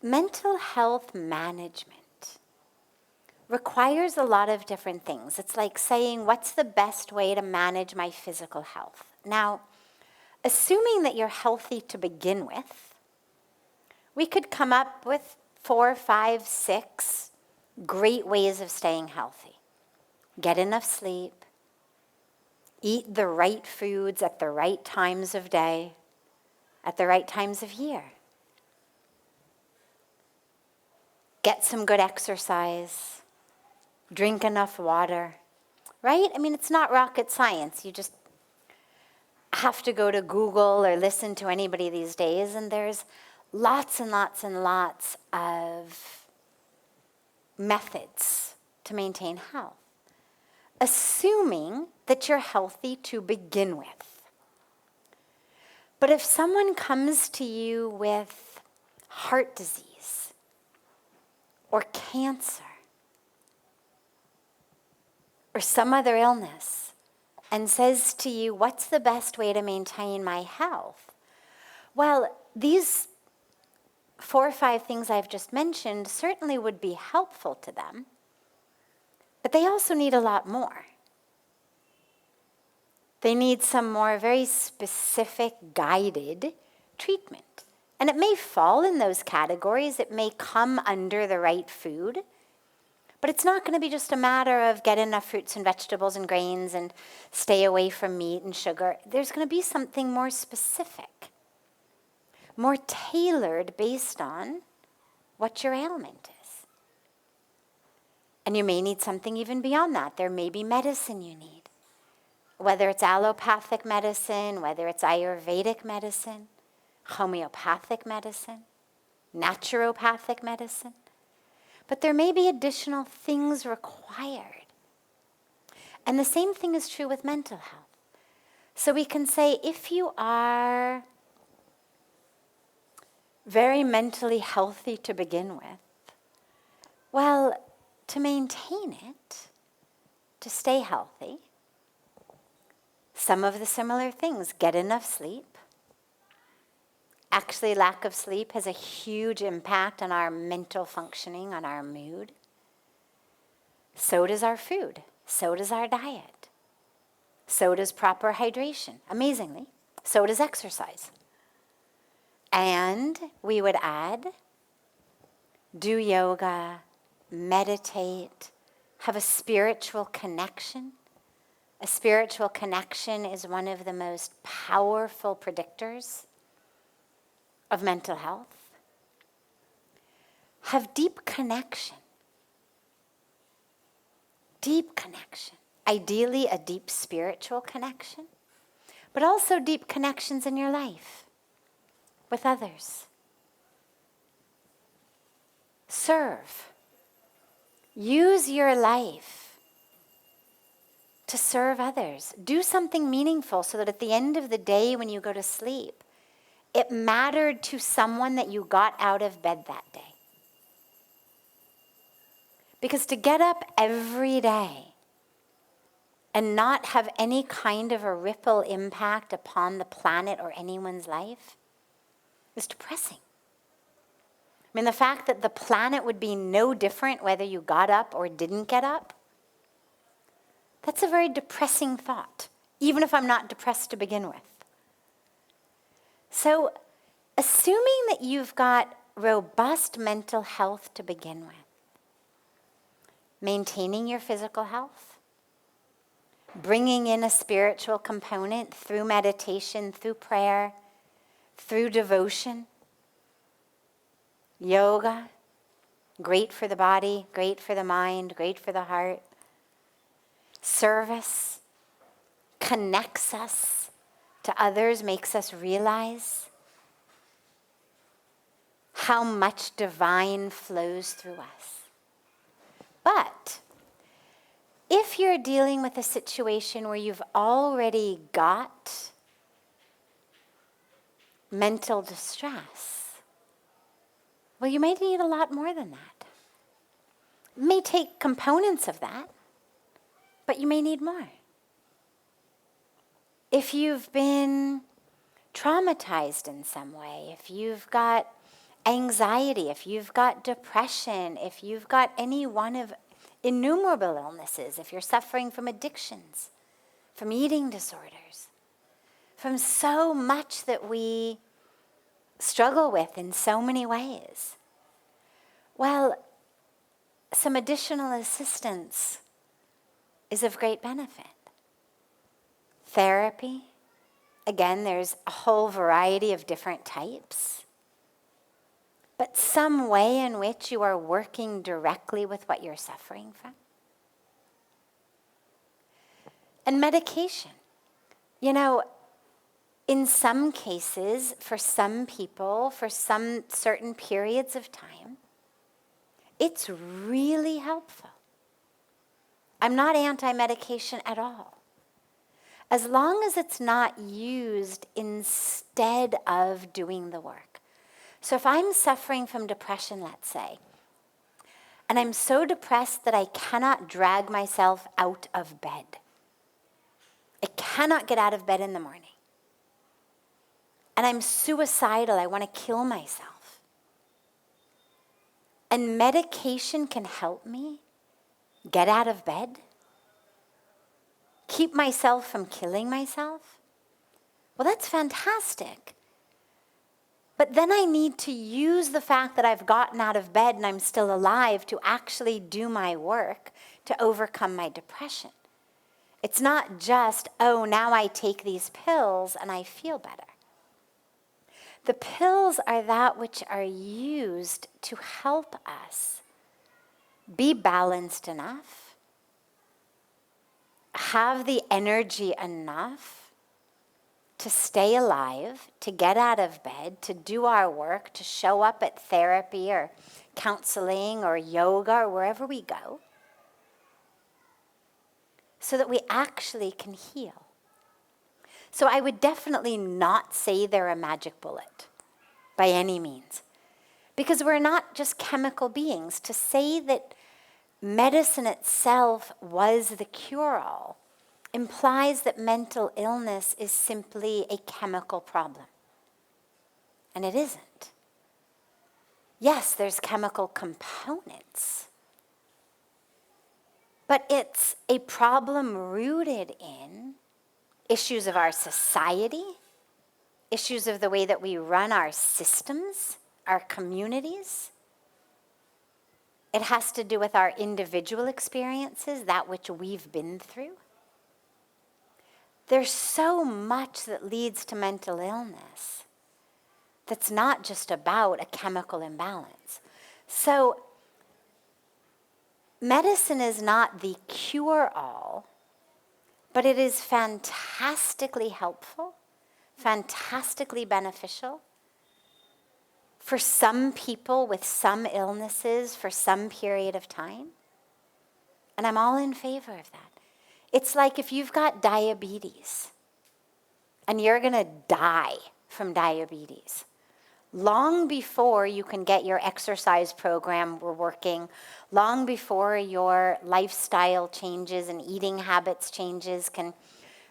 mental health management requires a lot of different things. It's like saying, what's the best way to manage my physical health? Now, assuming that you're healthy to begin with, we could come up with 4, 5, 6 great ways of staying healthy. Get enough sleep, eat the right foods at the right times of day, at the right times of year. Get some good exercise, drink enough water, right? I mean, it's not rocket science. You just have to go to Google or listen to anybody these days, and there's lots and lots and lots of methods to maintain health, assuming that you're healthy to begin with. But if someone comes to you with heart disease or cancer or some other illness and says to you, what's the best way to maintain my health? Well, these 4 or 5 things I've just mentioned certainly would be helpful to them, but they also need a lot more. They need some more very specific guided treatment. And it may fall in those categories. It may come under the right food. But it's not going to be just a matter of get enough fruits and vegetables and grains and stay away from meat and sugar. There's going to be something more specific, more tailored based on what your ailment is. And you may need something even beyond that. There may be medicine you need. Whether it's allopathic medicine, whether it's Ayurvedic medicine, homeopathic medicine, naturopathic medicine. But there may be additional things required. And the same thing is true with mental health. So we can say if you are very mentally healthy to begin with, well, to maintain it, to stay healthy, some of the similar things, get enough sleep. Actually, lack of sleep has a huge impact on our mental functioning, on our mood. So does our food. So does our diet. So does proper hydration. Amazingly, so does exercise. And we would add, do yoga, meditate, have a spiritual connection. A spiritual connection is one of the most powerful predictors of mental health. Have deep connection. Deep connection. Ideally, a deep spiritual connection, but also deep connections in your life with others. Serve. Use your life to serve others. Do something meaningful so that at the end of the day when you go to sleep, it mattered to someone that you got out of bed that day. Because to get up every day and not have any kind of a ripple impact upon the planet or anyone's life is depressing. I mean, the fact that the planet would be no different whether you got up or didn't get up, that's a very depressing thought, even if I'm not depressed to begin with. So, assuming that you've got robust mental health to begin with, maintaining your physical health, bringing in a spiritual component through meditation, through prayer, through devotion, yoga, great for the body, great for the mind, great for the heart. Service connects us to others, makes us realize how much divine flows through us. But if you're dealing with a situation where you've already got mental distress, well, you may need a lot more than that. It may take components of that, but you may need more. If you've been traumatized in some way, if you've got anxiety, if you've got depression, if you've got any one of innumerable illnesses, if you're suffering from addictions, from eating disorders, from so much that we struggle with in so many ways, well, some additional assistance is of great benefit. Therapy, again, there's a whole variety of different types, but some way in which you are working directly with what you're suffering from. And medication. You know, in some cases, for some people, for some certain periods of time, it's really helpful. I'm not anti-medication at all. As long as it's not used instead of doing the work. So if I'm suffering from depression, let's say, and I'm so depressed that I cannot drag myself out of bed. I cannot get out of bed in the morning. And I'm suicidal, I want to kill myself. And medication can help me get out of bed, keep myself from killing myself. Well, that's fantastic. But then I need to use the fact that I've gotten out of bed and I'm still alive to actually do my work to overcome my depression. It's not just, oh, now I take these pills and I feel better. The pills are that which are used to help us be balanced enough, have the energy enough to stay alive, to get out of bed, to do our work, to show up at therapy or counseling or yoga or wherever we go, so that we actually can heal. So I would definitely not say they're a magic bullet by any means, because we're not just chemical beings. To say that medicine itself was the cure-all implies that mental illness is simply a chemical problem. And it isn't. Yes, there's chemical components, but it's a problem rooted in issues of our society, issues of the way that we run our systems, our communities. It has to do with our individual experiences, that which we've been through. There's so much that leads to mental illness that's not just about a chemical imbalance. So medicine is not the cure-all, but it is fantastically helpful, fantastically beneficial for some people with some illnesses for some period of time. And I'm all in favor of that. It's like if you've got diabetes and you're going to die from diabetes, long before you can get your exercise program working, long before your lifestyle changes and eating habits changes can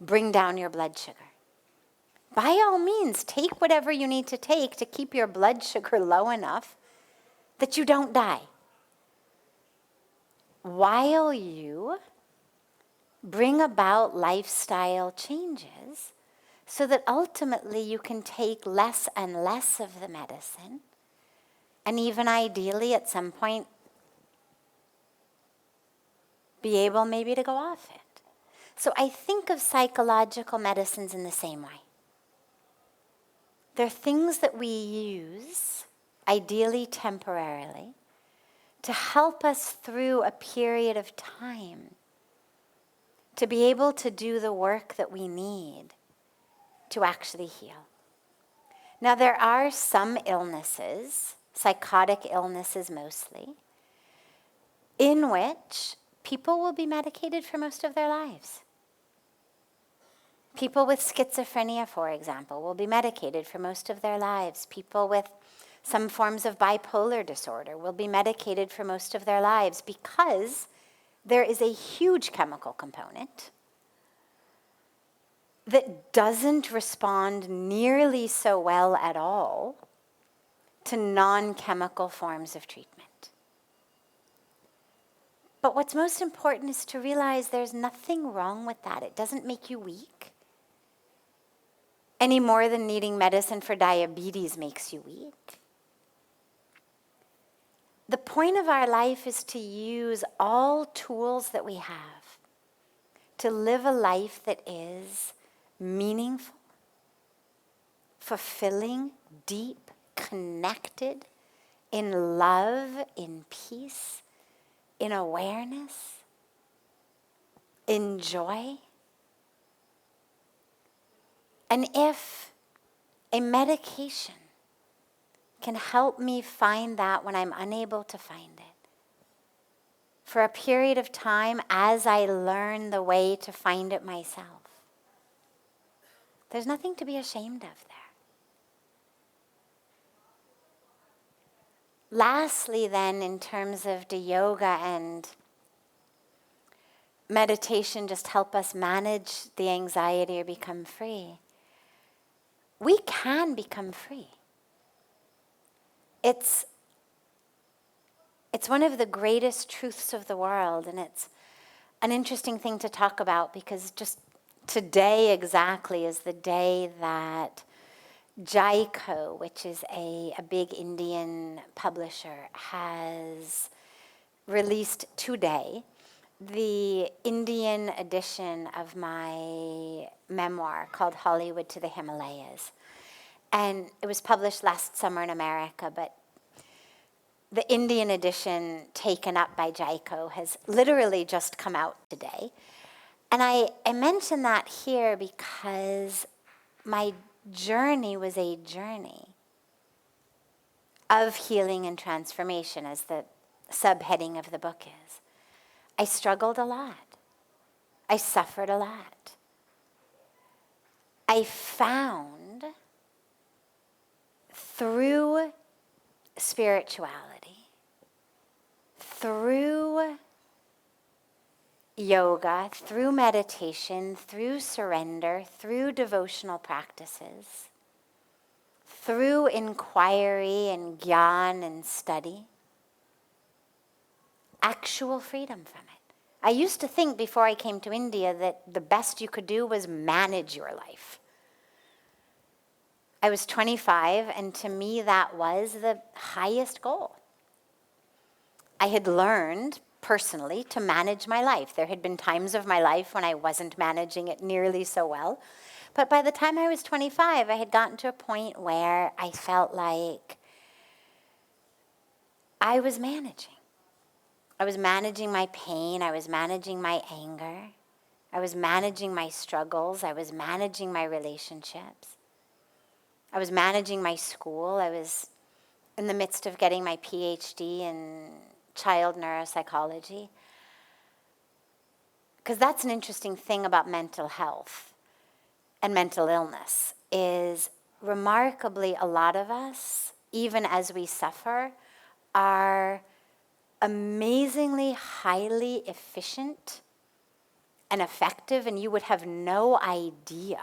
bring down your blood sugar. By all means, take whatever you need to take to keep your blood sugar low enough that you don't die, while you bring about lifestyle changes so that ultimately you can take less and less of the medicine, and even ideally at some point be able maybe to go off it. So I think of psychological medicines in the same way. They're things that we use, ideally temporarily, to help us through a period of time to be able to do the work that we need to actually heal. Now, there are some illnesses, psychotic illnesses mostly, in which people will be medicated for most of their lives. People with schizophrenia, for example, will be medicated for most of their lives. People with some forms of bipolar disorder will be medicated for most of their lives because there is a huge chemical component that doesn't respond nearly so well at all to non-chemical forms of treatment. But what's most important is to realize there's nothing wrong with that. It doesn't make you weak any more than needing medicine for diabetes makes you weak. The point of our life is to use all tools that we have to live a life that is meaningful, fulfilling, deep, connected, in love, in peace, in awareness, in joy. And if a medication can help me find that when I'm unable to find it, for a period of time as I learn the way to find it myself, there's nothing to be ashamed of there. Lastly, then, in terms of do yoga and meditation just help us manage the anxiety or become free? We can become free. It's one of the greatest truths of the world, and it's an interesting thing to talk about because just today exactly is the day that Jaico, which is a big Indian publisher, has released today the Indian edition of my memoir called Hollywood to the Himalayas. And it was published last summer in America, but the Indian edition taken up by Jaico has literally just come out today. And I mention that here because my journey was a journey of healing and transformation, as the subheading of the book is. I struggled a lot. I suffered a lot. I found through spirituality, through yoga, through meditation, through surrender, through devotional practices, through inquiry and gyan and study, actual freedom from it. I used to think before I came to India that the best you could do was manage your life. I was 25, and to me that was the highest goal. I had learned personally to manage my life. There had been times of my life when I wasn't managing it nearly so well. But by the time I was 25, I had gotten to a point where I felt like I was managing. I was managing my pain. I was managing my anger. I was managing my struggles. I was managing my relationships. I was managing my school. I was in the midst of getting my PhD in child neuropsychology. Because that's an interesting thing about mental health and mental illness, is remarkably a lot of us, even as we suffer, are amazingly highly efficient and effective, and you would have no idea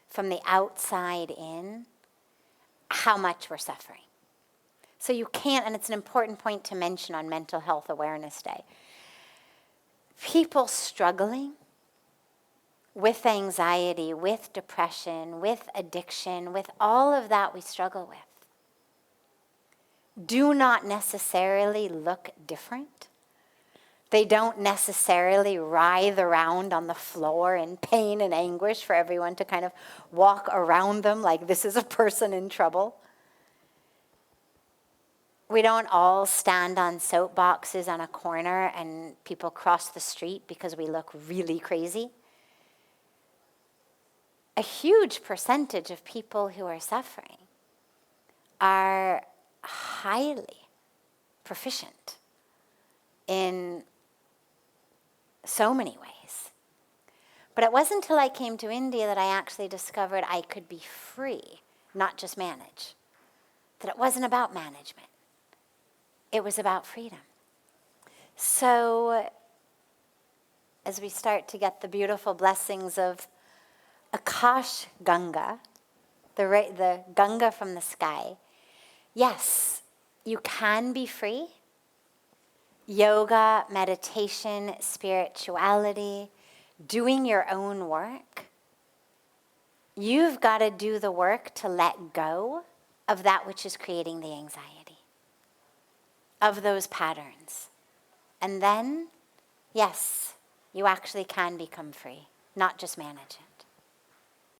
from the outside in how much we're suffering. So you can't, and it's an important point to mention on Mental Health Awareness Day, people struggling with anxiety, with depression, with addiction, with all of that we struggle with, do not necessarily look different. They don't necessarily writhe around on the floor in pain and anguish for everyone to kind of walk around them like this is a person in trouble. We don't all stand on soapboxes on a corner and people cross the street because we look really crazy. A huge percentage of people who are suffering are highly proficient in so many ways. But it wasn't until I came to India that I actually discovered I could be free, not just manage. That it wasn't about management. It was about freedom. So as we start to get the beautiful blessings of Akash Ganga, the Ganga from the sky, yes, you can be free. Yoga, meditation, spirituality, doing your own work. You've got to do the work to let go of that which is creating the anxiety, of those patterns. And then, yes, you actually can become free, not just manage it.